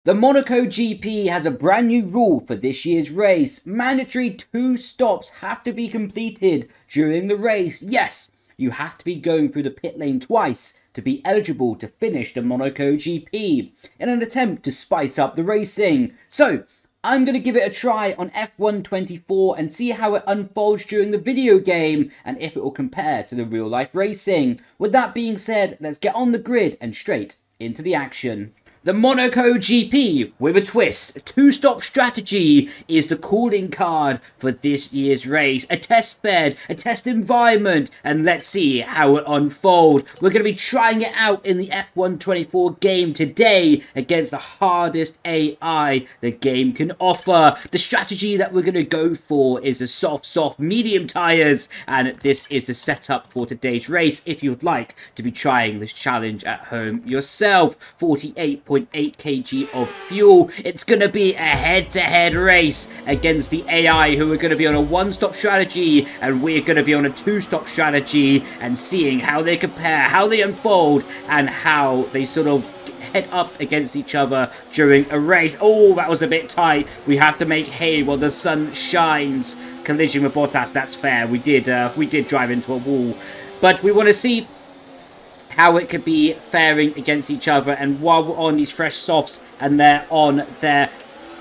The Monaco GP has a brand new rule for this year's race. Mandatory 2 stops have to be completed during the race. Yes, you have to be going through the pit lane twice to be eligible to finish the Monaco GP in an attempt to spice up the racing. So, I'm going to give it a try on F1 24 and see how it unfolds during the video game and if it will compare to the real life racing. With that being said, let's get on the grid and straight into the action. The Monaco GP, with a twist, 2-stop strategy is the calling card for this year's race. A test bed, a test environment, and let's see how it unfolds. We're going to be trying it out in the F1 24 game today against the hardest AI the game can offer. The strategy that we're going to go for is the soft, medium tyres, and this is the setup for today's race if you would like to be trying this challenge at home yourself. 48.8 kg of fuel. It's going to be a head-to-head race against the AI, who are going to be on a 1-stop strategy, and we're going to be on a 2-stop strategy, and seeing how they compare, how they unfold, and how they sort of head up against each other during a race. Oh, that was a bit tight. We have to make hay while the sun shines. Collision with Bottas, that's fair. We did drive into a wall, but we want to see how it could be faring against each other. And while we're on these fresh softs and they're on their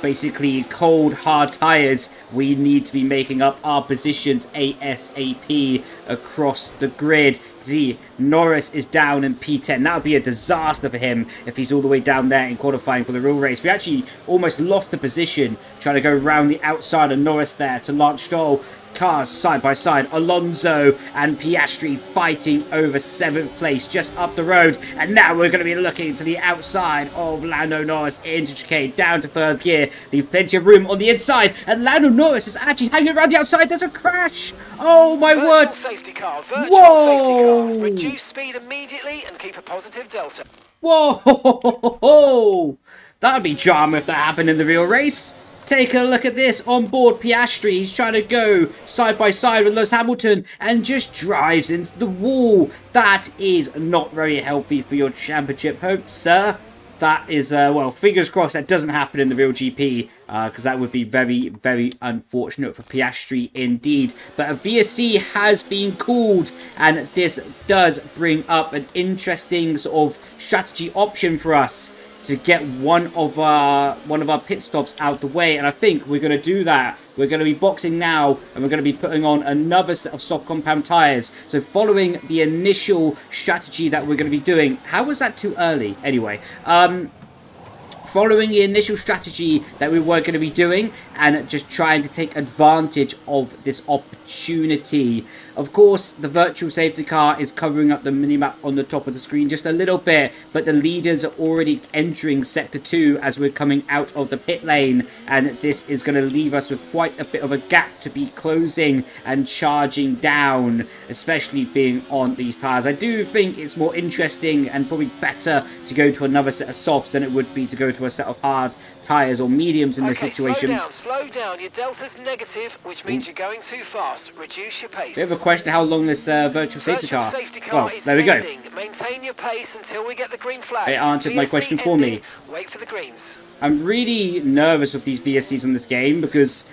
basically cold hard tires, we need to be making up our positions ASAP across the grid. See, Norris is down in P10. That would be a disaster for him if he's all the way down there in qualifying for the real race. We actually almost lost the position trying to go around the outside of Norris there to Lance Stroll. Cars side by side, Alonso and Piastri fighting over 7th place just up the road. And now we're going to be looking to the outside of Lando Norris into chicane, down to 3rd gear. Leave plenty of room on the inside, and Lando Norris is actually hanging around the outside. There's a crash. Oh my word. Safety car, Whoa. safety car. Reduce speed immediately and keep a positive delta. Whoa. That'd be drama if that happened in the real race. Take a look at this. On board Piastri, he's trying to go side by side with Lewis Hamilton and just drives into the wall. That is not very healthy for your championship hopes, sir. That is, well, fingers crossed that doesn't happen in the real GP, because that would be very, very unfortunate for Piastri indeed. But a VSC has been called, and this does bring up an interesting sort of strategy option for us to get one of our pit stops out the way, and I think we're going to do that. We're going to be boxing now, and we're going to be putting on another set of soft compound tyres. So following the initial strategy that we're going to be doing, how was that too early? Anyway, following the initial strategy that we were going to be doing and just trying to take advantage of this opportunity. Of course, the virtual safety car is covering up the minimap on the top of the screen just a little bit, but the leaders are already entering Sector 2 as we're coming out of the pit lane, and this is going to leave us with quite a bit of a gap to be closing and charging down, especially being on these tyres. I do think it's more interesting and probably better to go to another set of softs than it would be to go to a set of hard tyres or mediums in this situation. Slow down. Your delta's negative, which means you're going too fast. Reduce your pace. We have a question how long this virtual safety car. Well, there we go. Maintain your pace until we get the green flag. It answered my question for me. Wait for the greens. I'm really nervous with these VSCs on this game because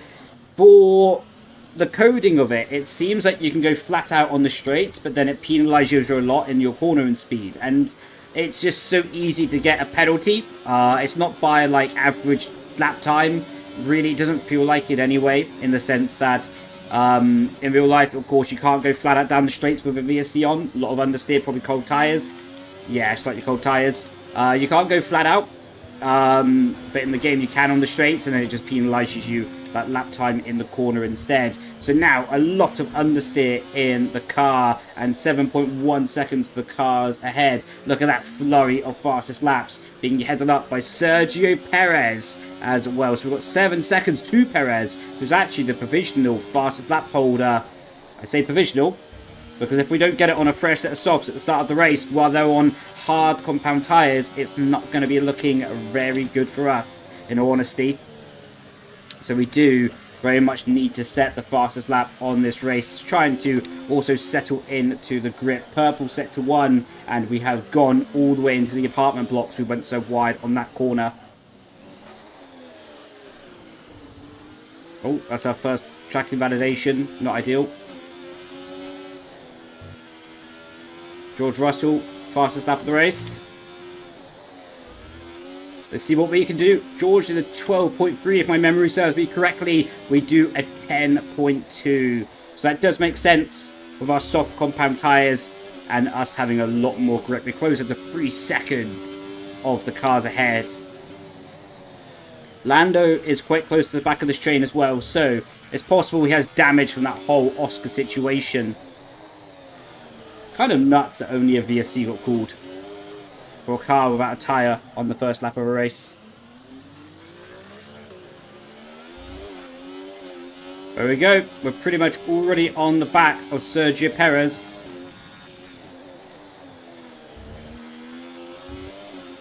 for the coding of it, it seems like you can go flat out on the straights, but then it penalizes you a lot in your cornering speed, and it's just so easy to get a penalty. It's not by like average lap time. Really, it doesn't feel like it anyway, in the sense that in real life, of course, you can't go flat out down the straights with a VSC on. A lot of understeer, probably cold tyres. Yeah, slightly cold tyres. You can't go flat out, but in the game you can on the straights, and then it just penalises you that lap time in the corner instead. So now a lot of understeer in the car, and 7.1 seconds the cars ahead. Look at that flurry of fastest laps being headed up by Sergio Perez as well. So we've got 7 seconds to Perez, who's actually the provisional fastest lap holder. I say provisional because if we don't get it on a fresh set of softs at the start of the race while they're on hard compound tyres, it's not going to be looking very good for us, in all honesty. So we do very much need to set the fastest lap on this race, trying to also settle into the grip. Purple sector 1, and we have gone all the way into the apartment blocks. We went so wide on that corner. Oh, that's our first tracking validation. Not ideal. George Russell, fastest lap of the race. Let's see what we can do. George did a 12.3 if my memory serves me correctly. We do a 10.2. So that does make sense with our soft compound tyres and us having a lot more grip. We're closer to 3 seconds of the cars ahead. Lando is quite close to the back of this train as well, so it's possible he has damage from that whole Oscar situation. Kind of nuts that only a VSC got called for a car without a tyre on the first lap of a race. There we go. We're pretty much already on the back of Sergio Perez.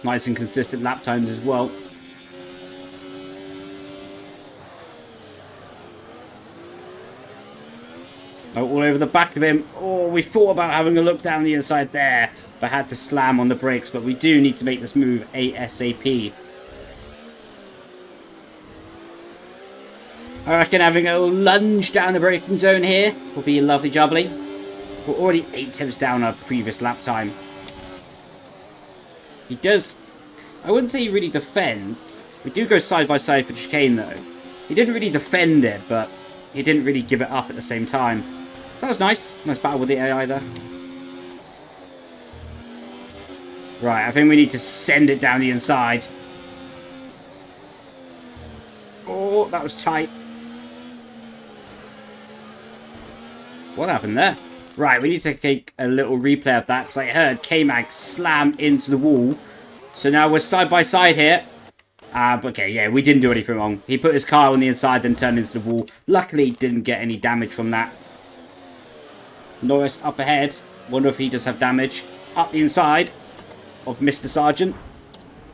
Nice and consistent lap times as well. All over the back of him. Oh, we thought about having a look down the inside there, but had to slam on the brakes. But we do need to make this move ASAP. I reckon having a lunge down the braking zone here will be lovely jubbly. We're already 8 tenths down our previous lap time. He does... I wouldn't say he really defends. We do go side by side for chicane though. He didn't really defend it, but he didn't really give it up at the same time. That was nice. Nice battle with the AI there. Right, I think we need to send it down the inside. Oh, that was tight. What happened there? Right, we need to take a little replay of that because I heard K-Mag slam into the wall. So now we're side by side here. Okay, yeah, we didn't do anything wrong. He put his car on the inside, then turned into the wall. Luckily, didn't get any damage from that. Norris up ahead. Wonder if he does have damage. Up the inside of Mr. Sargent.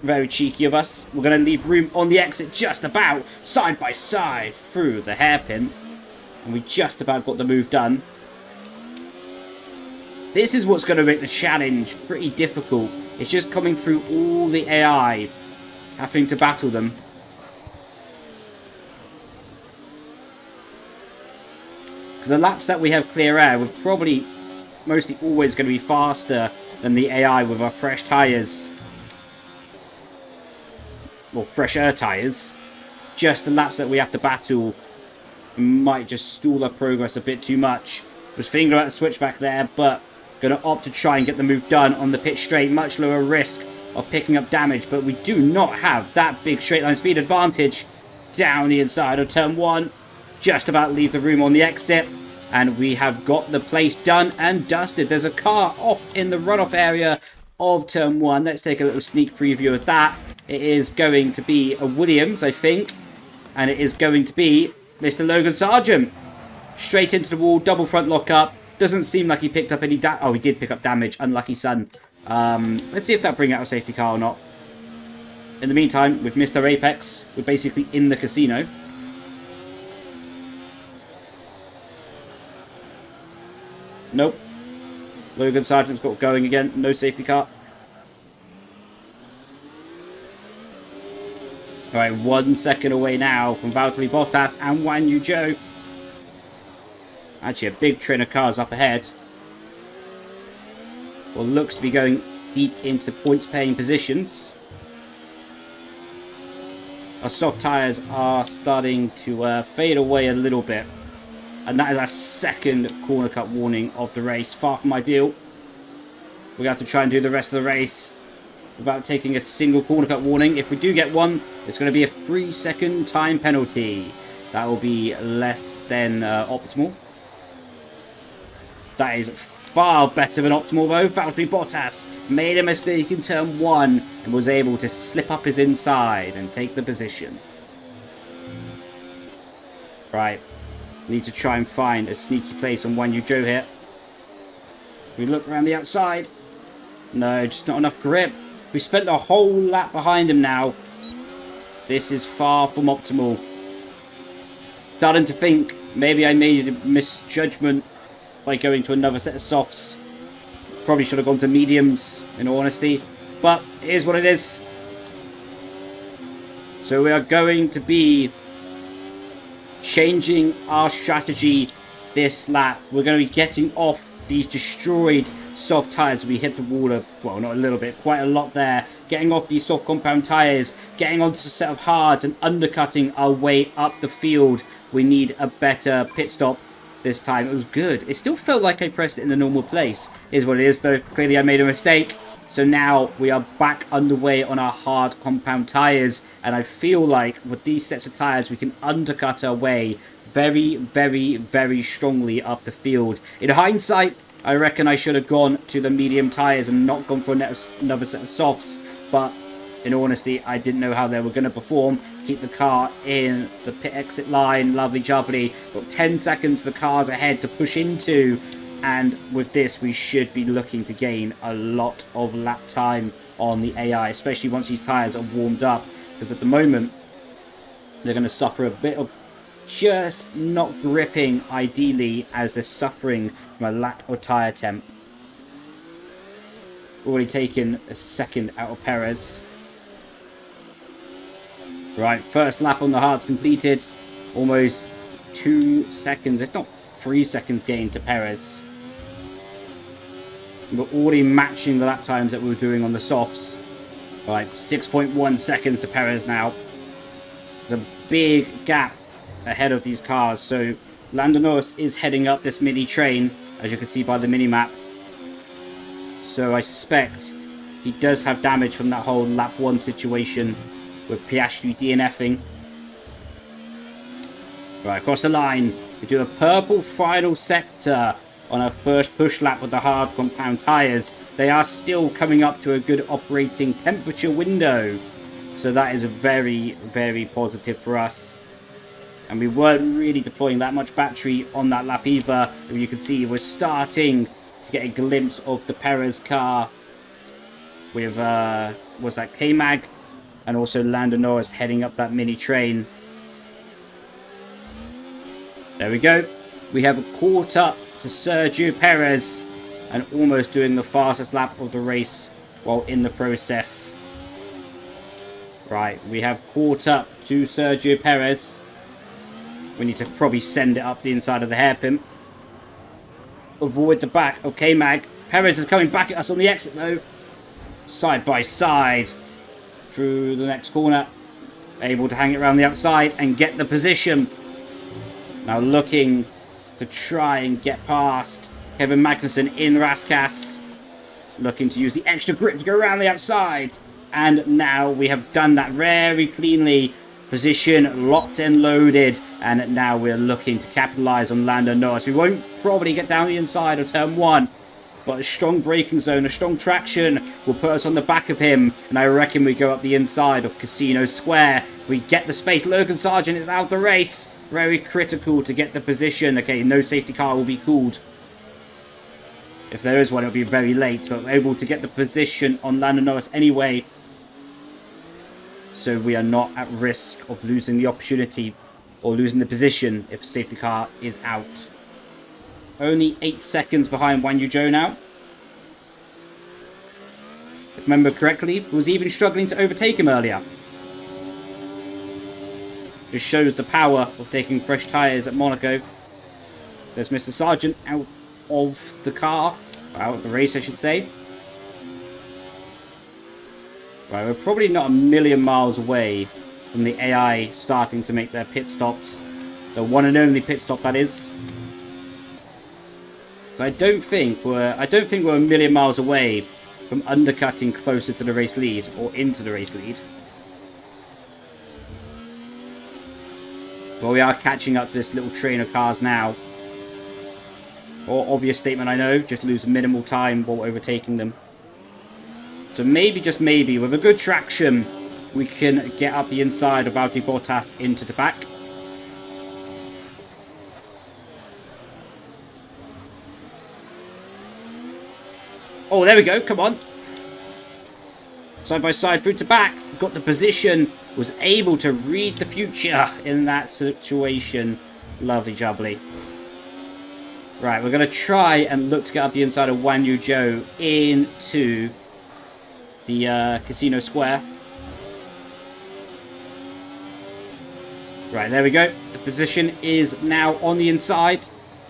Very cheeky of us. We're going to leave room on the exit just about. Side by side through the hairpin. And we just about got the move done. This is what's going to make the challenge pretty difficult. It's just coming through all the AI. Having to battle them. Because the laps that we have clear air, we're probably mostly always going to be faster than the AI with our fresh tyres. Well, fresher tyres. Just the laps that we have to battle might just stall our progress a bit too much. Was thinking about the switchback there, but going to opt to try and get the move done on the pit straight. Much lower risk of picking up damage, but we do not have that big straight line speed advantage down the inside of turn 1. Just about leave the room on the exit, and we have got the place done and dusted. There's a car off in the runoff area of turn 1. Let's take a little sneak preview of that. It is going to be a Williams, I think, and it is going to be Mr. Logan Sargent. Straight into the wall, double front lock up. Doesn't seem like he picked up any damage. Oh, he did pick up damage. Unlucky son. Let's see if that'll bring out a safety car or not. In the meantime, with Mr. Apex, we're basically in the casino. Nope. Logan Sargent's got going again. No safety car. Alright, 1 second away now from Valtteri Bottas and Guan Yu Zhou. Actually, a big train of cars up ahead. Well, looks to be going deep into the points-paying positions. Our soft tyres are starting to fade away a little bit. And that is our second corner cut warning of the race. Far from ideal. We're going to have to try and do the rest of the race without taking a single corner cut warning. If we do get one, it's going to be a 3-second time penalty. That will be less than optimal. That is far better than optimal though. Valtteri Bottas made a mistake in turn 1 and was able to slip up his inside and take the position. Right. Need to try and find a sneaky place on Guan Yu Zhou here. We look around the outside. No, just not enough grip. We spent a whole lap behind him now. This is far from optimal. Starting to think maybe I made a misjudgment by going to another set of softs. Probably should have gone to mediums, in all honesty. But it is what it is. So we are going to be changing our strategy this lap. We're going to be getting off these destroyed soft tyres. We hit the wall, well, not a little bit, quite a lot there. Getting off these soft compound tyres, getting onto a set of hards and undercutting our way up the field. We need a better pit stop this time. It was good. It still felt like I pressed it in the normal place. Is what it is, though. Clearly I made a mistake. So now we are back underway on our hard compound tyres. And I feel like with these sets of tyres, we can undercut our way very, very, very strongly up the field. In hindsight, I reckon I should have gone to the medium tyres and not gone for another set of softs. But in all honesty, I didn't know how they were going to perform. Keep the car in the pit exit line. Lovely jubbly. Got 10 seconds the cars ahead to push into. And with this, we should be looking to gain a lot of lap time on the AI. Especially once these tyres are warmed up. Because at the moment, they're going to suffer a bit of just not gripping, ideally, as they're suffering from a lack of tyre temp. Already taken a second out of Perez. Right, first lap on the hards completed. Almost 2 seconds, if not 3 seconds gained to Perez. We're already matching the lap times that we were doing on the softs. Right, 6.1 seconds to Perez now. There's a big gap ahead of these cars, so Lando Norris is heading up this mini train, as you can see by the mini map. So I suspect he does have damage from that whole lap 1 situation with Piastri DNFing. Right, across the line, we do a purple final sector on our first push lap with the hard compound tyres. They are still coming up to a good operating temperature window, so that is very, very positive for us. And we weren't really deploying that much battery on that lap either. As you can see, we're starting to get a glimpse of the Perez car with, was that K-Mag? And also Lando Norris heading up that mini train. There we go. We have caught up to Sergio Perez and almost doing the fastest lap of the race while in the process. Right, we have caught up to Sergio Perez. We need to probably send it up the inside of the hairpin. Avoid the back of K-Mag. Perez is coming back at us on the exit though. Side by side. Through the next corner. Able to hang it around the outside and get the position. Now looking to try and get past Kevin Magnussen in Raskas. Looking to use the extra grip to go around the outside. And now we have done that very cleanly. Position locked and loaded, and now we're looking to capitalize on Lando Norris. We won't probably get down the inside of turn 1, but a strong braking zone, a strong traction will put us on the back of him, and I reckon we go up the inside of Casino Square. We get the space. Logan Sargent is out the race. Very critical to get the position. Okay, no safety car will be called. If there is one, it'll be very late, but we're able to get the position on Lando Norris anyway. So we are not at risk of losing the opportunity or losing the position if a safety car is out. Only 8 seconds behind Guan Yu Zhou now. If I remember correctly, was even struggling to overtake him earlier. Just shows the power of taking fresh tyres at Monaco. There's Mr. Sargent out of the car. Out of the race, I should say. Right, we're probably not a million miles away from the AI starting to make their pit stops. The one and only pit stop, that is. So I don't think we're a million miles away from undercutting closer to the race lead or into the race lead. Well, we are catching up to this little train of cars now. Or obvious statement, I know, just lose minimal time while overtaking them. So maybe, just maybe, with a good traction, we can get up the inside of Valtteri Bottas into the back. Oh, there we go. Come on. Side by side, through to back. Got the position. Was able to read the future in that situation. Lovely jubbly. Right, we're going to try and look to get up the inside of Guan Yu Zhou into the Casino Square. Right, there we go. The position is now on the inside.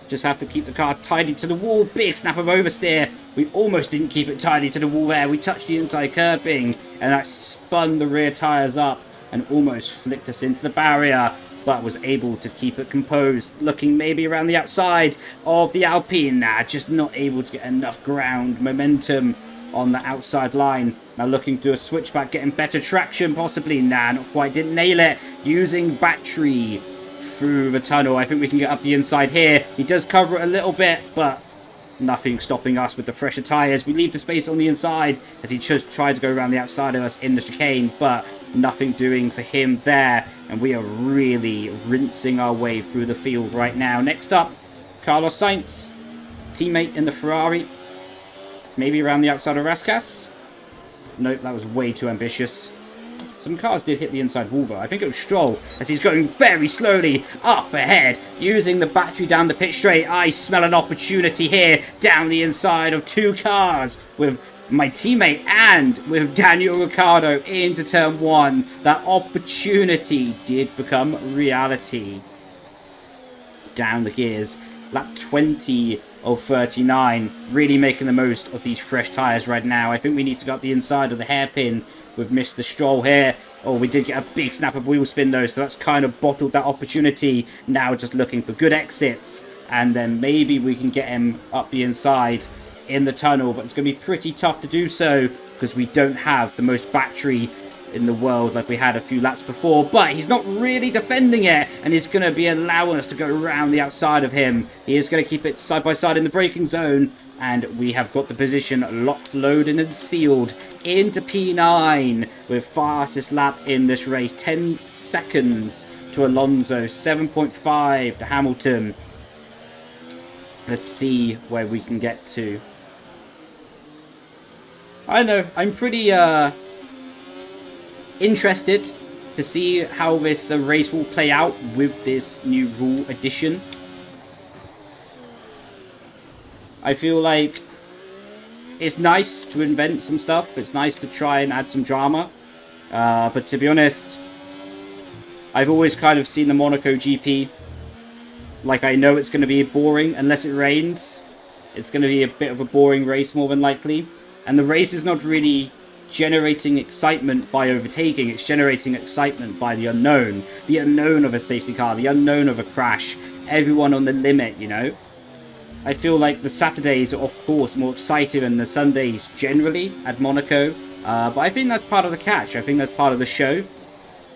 Just have to keep the car tidy to the wall. Big snap of oversteer. We almost didn't keep it tidy to the wall there. We touched the inside curbing, and that spun the rear tyres up and almost flicked us into the barrier, but was able to keep it composed. Looking maybe around the outside of the Alpine. Nah, just not able to get enough ground momentum on the outside line. Now looking to a switchback, getting better traction possibly. Nah, not quite, didn't nail it. Using battery through the tunnel. I think we can get up the inside here. He does cover it a little bit, but nothing stopping us with the fresher tyres. We leave the space on the inside as he just tried to go around the outside of us in the chicane, but nothing doing for him there. And we are really rinsing our way through the field right now. Next up, Carlos Sainz, teammate in the Ferrari. Maybe around the outside of Raskas. Nope, that was way too ambitious. Some cars did hit the inside wall though. I think it was Stroll as he's going very slowly up ahead, using the battery down the pit straight. I smell an opportunity here down the inside of two cars with my teammate and with Daniel Ricciardo into turn one. That opportunity did become reality. Down the gears. Lap 20 of 39. Really making the most of these fresh tyres right now. I think we need to go up the inside of the hairpin with Mr. Stroll here. Oh, we did get a big snap of wheel spin though, so that's kind of bottled that opportunity. Now just looking for good exits, and then maybe we can get him up the inside in the tunnel, but it's going to be pretty tough to do so because we don't have the most battery in the world like we had a few laps before. But he's not really defending it, and he's going to be allowing us to go around the outside of him. He is going to keep it side by side in the braking zone, and we have got the position locked, loaded and sealed into P9 with fastest lap in this race. 10 seconds to Alonso, 7.5 to Hamilton. Let's see where we can get to. I don't know, I'm pretty interested to see how this race will play out with this new rule addition. I feel like it's nice to invent some stuff. It's nice to try and add some drama. But to be honest, I've always kind of seen the Monaco GP. Like, I know it's going to be boring unless it rains. It's going to be a bit of a boring race more than likely. And the race is not really generating excitement by overtaking. It's generating excitement by the unknown. The unknown of a safety car. The unknown of a crash. Everyone on the limit, you know. I feel like the Saturdays are, of course, more exciting than the Sundays generally at Monaco. But I think that's part of the catch. I think that's part of the show.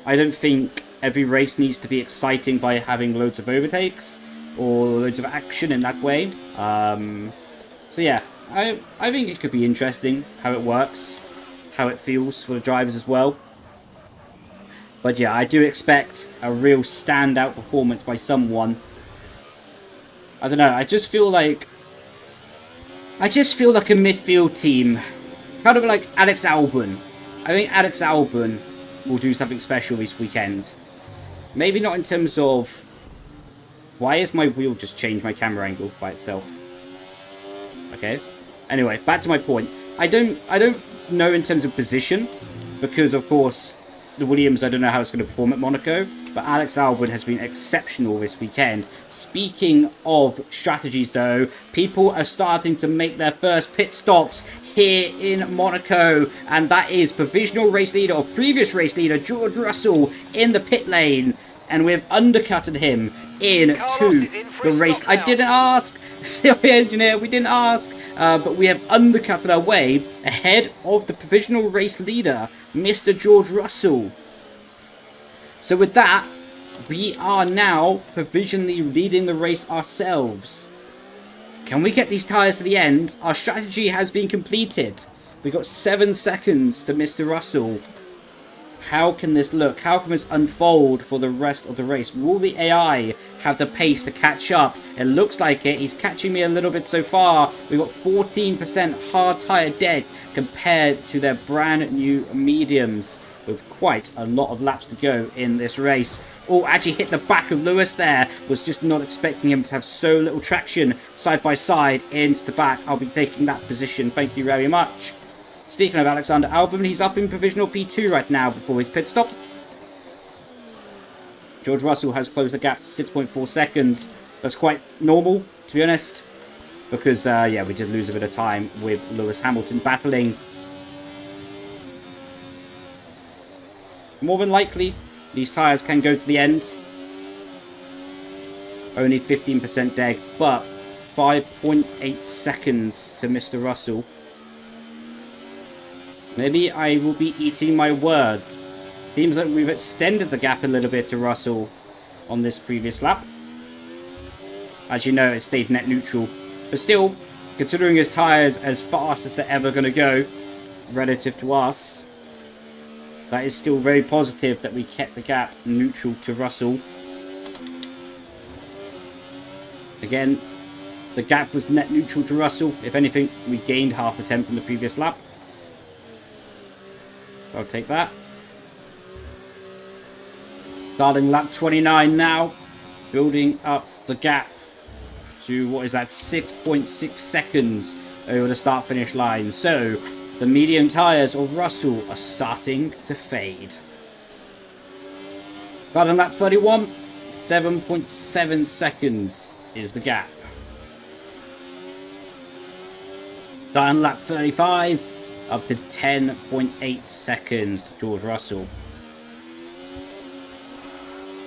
I don't think every race needs to be exciting by having loads of overtakes or loads of action in that way. So yeah, I think it could be interesting how it works, how it feels for the drivers as well. But yeah, I do expect a real standout performance by someone. I don't know, I just feel like a midfield team, kind of like Alex Albon. I think Alex Albon will do something special this weekend. Maybe not in terms of... Why has my wheel just changed my camera angle by itself? Okay. Anyway, back to my point. I don't know in terms of position, because of course the Williams, I don't know how it's going to perform at Monaco, but Alex Albon has been exceptional this weekend. Speaking of strategies though, people are starting to make their first pit stops here in Monaco, and that is provisional race leader or previous race leader George Russell in the pit lane, and we've undercutted him into the race. I didn't ask, silly engineer, we didn't ask, but we have undercutted our way ahead of the provisional race leader, Mr. George Russell. So with that, we are now provisionally leading the race ourselves. Can we get these tyres to the end? Our strategy has been completed. We've got 7 seconds to Mr. Russell. How can this look? How can this unfold for the rest of the race? Will the AI have the pace to catch up? It looks like it. He's catching me a little bit so far. We've got 14% hard tyre dead compared to their brand new mediums, with quite a lot of laps to go in this race. Oh, actually hit the back of Lewis there. Was just not expecting him to have so little traction side by side into the back. I'll be taking that position. Thank you very much. Speaking of Alexander Albon, he's up in provisional P2 right now before his pit stop. George Russell has closed the gap to 6.4 seconds. That's quite normal, to be honest. Because, yeah, we did lose a bit of time with Lewis Hamilton battling. More than likely, these tyres can go to the end. Only 15% deg, but 5.8 seconds to Mr. Russell. Maybe I will be eating my words. Seems like we've extended the gap a little bit to Russell on this previous lap. As you know, it stayed net neutral. But still, considering his tyres as fast as they're ever going to go, relative to us, that is still very positive that we kept the gap neutral to Russell. Again, the gap was net neutral to Russell. If anything, we gained half a tenth from the previous lap. So I'll take that. Starting lap 29 now. Building up the gap to, what is that, 6.6 seconds over the start-finish line. So, the medium tyres of Russell are starting to fade. Starting lap 31, 7.7 seconds is the gap. Starting lap 35, up to 10.8 seconds to George Russell.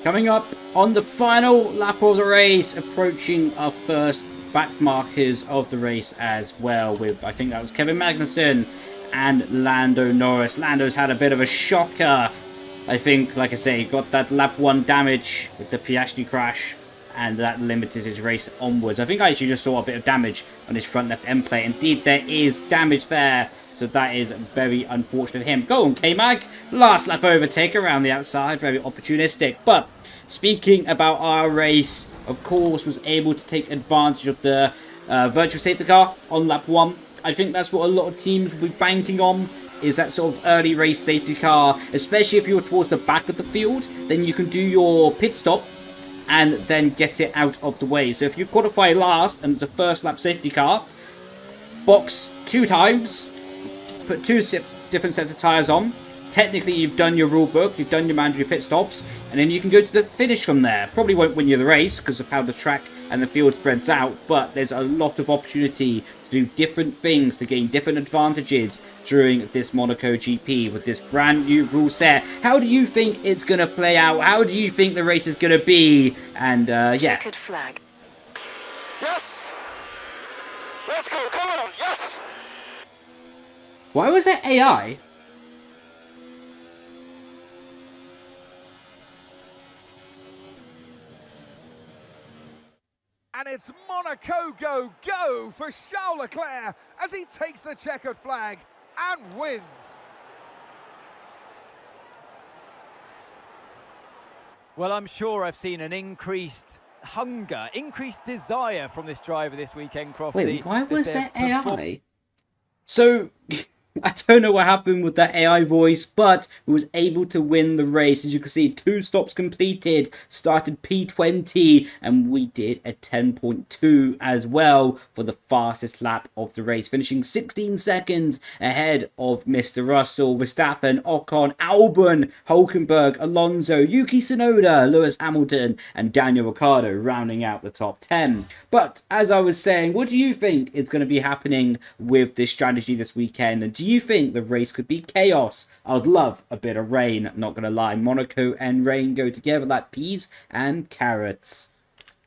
Coming up on the final lap of the race, approaching our first back markers of the race as well, with, I think that was Kevin Magnussen and Lando Norris. Lando's had a bit of a shocker. I think, like I say, got that lap 1 damage with the Piastri crash, and that limited his race onwards. I think I actually just saw a bit of damage on his front left end plate. Indeed, there is damage there. So that is very unfortunate of him. Go on, K-Mag. Last lap overtake around the outside. Very opportunistic. But speaking about our race, of course, was able to take advantage of the virtual safety car on lap 1. I think that's what a lot of teams will be banking on, is that sort of early race safety car. Especially if you're towards the back of the field, then you can do your pit stop and then get it out of the way. So if you qualify last and it's a first lap safety car, box 2 times, put 2 different sets of tyres on. Technically, you've done your rule book, you've done your mandatory pit stops, and then you can go to the finish from there. Probably won't win you the race because of how the track and the field spreads out, but there's a lot of opportunity to do different things, to gain different advantages during this Monaco GP with this brand new rule set. How do you think it's going to play out? How do you think the race is going to be? And, yeah. Checkered flag. Yes! Let's go, come on, yes! Why was that AI? And it's Monaco go for Charles Leclerc as he takes the checkered flag and wins. Well, I'm sure I've seen an increased hunger, increased desire from this driver this weekend, Crofty. Wait, why was that AI? So, I don't know what happened with that AI voice, but we was able to win the race. As you can see, 2 stops completed, started P20, and we did a 10.2 as well for the fastest lap of the race, finishing 16 seconds ahead of Mr. Russell, Verstappen, Ocon, Albon, Hulkenberg, Alonso, Yuki Tsunoda, Lewis Hamilton, and Daniel Ricciardo rounding out the top 10. But, as I was saying, what do you think is going to be happening with this strategy this weekend? And do you think the race could be chaos? I'd love a bit of rain, not gonna lie. Monaco and rain go together like peas and carrots.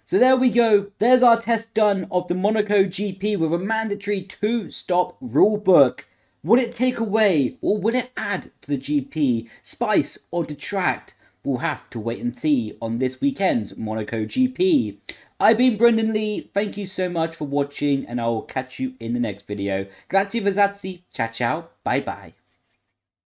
So there we go. There's our test done of the Monaco GP with a mandatory 2-stop rulebook. Would it take away or would it add to the GP? Spice or detract? We'll have to wait and see on this weekend's Monaco GP. I've been Brendon Leigh, thank you so much for watching, and I will catch you in the next video. Grazie Vazazzi, ciao ciao, bye bye.